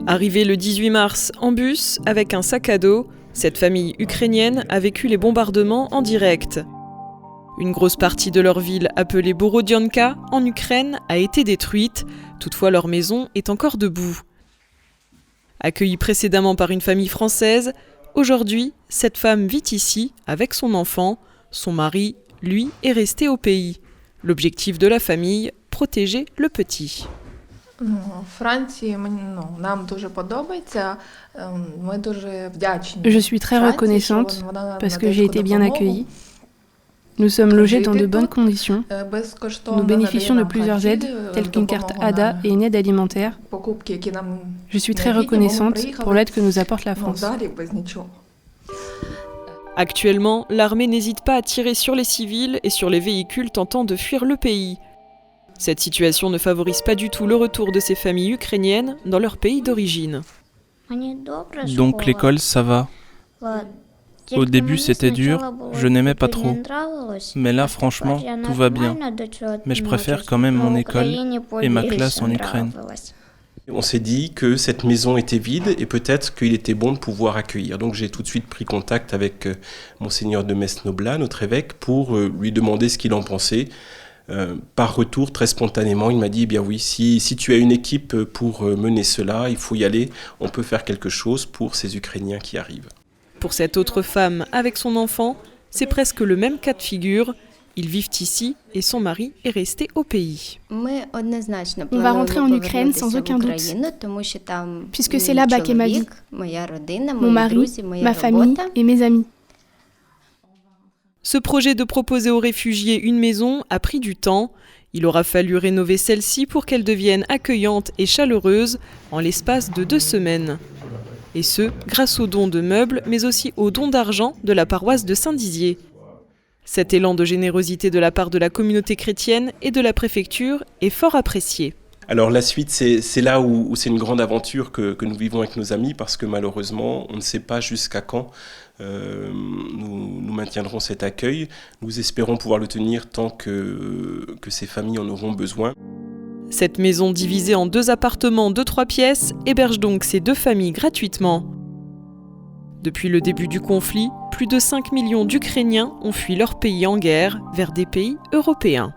Arrivée le 18 mars en bus avec un sac à dos, cette famille ukrainienne a vécu les bombardements en direct. Une grosse partie de leur ville, appelée Borodianka, en Ukraine, a été détruite. Toutefois, leur maison est encore debout. Accueillie précédemment par une famille française, aujourd'hui, cette femme vit ici avec son enfant. Son mari, lui, est resté au pays. L'objectif de la famille, protéger le petit. Je suis très reconnaissante parce que j'ai été bien accueillie. Nous sommes logés dans de bonnes conditions. Nous bénéficions de plusieurs aides, telles qu'une carte ADA et une aide alimentaire. Je suis très reconnaissante pour l'aide que nous apporte la France. Actuellement, l'armée n'hésite pas à tirer sur les civils et sur les véhicules tentant de fuir le pays. Cette situation ne favorise pas du tout le retour de ces familles ukrainiennes dans leur pays d'origine. Donc l'école, ça va. Au début, c'était dur, je n'aimais pas trop. Mais là, franchement, tout va bien. Mais je préfère quand même mon école et ma classe en Ukraine. On s'est dit que cette maison était vide et peut-être qu'il était bon de pouvoir accueillir. Donc j'ai tout de suite pris contact avec Monseigneur de Metz-Noblat, notre évêque, pour lui demander ce qu'il en pensait. Par retour, très spontanément, il m'a dit, eh bien oui, si tu as une équipe pour mener cela, il faut y aller, on peut faire quelque chose pour ces Ukrainiens qui arrivent. Pour cette autre femme avec son enfant, c'est presque le même cas de figure. Ils vivent ici et son mari est resté au pays. On va rentrer en Ukraine sans aucun doute, puisque c'est là-bas qu'est ma vie, mon mari, ma famille et mes amis. Ce projet de proposer aux réfugiés une maison a pris du temps. Il aura fallu rénover celle-ci pour qu'elle devienne accueillante et chaleureuse en l'espace de 2 semaines. Et ce, grâce aux dons de meubles, mais aussi aux dons d'argent de la paroisse de Saint-Dizier. Cet élan de générosité de la part de la communauté chrétienne et de la préfecture est fort apprécié. Alors la suite, c'est là où c'est une grande aventure que nous vivons avec nos amis, parce que malheureusement, on ne sait pas jusqu'à quand nous maintiendrons cet accueil. Nous espérons pouvoir le tenir tant que ces familles en auront besoin. Cette maison divisée en 2 appartements de 3 pièces héberge donc ces 2 familles gratuitement. Depuis le début du conflit, plus de 5 millions d'Ukrainiens ont fui leur pays en guerre vers des pays européens.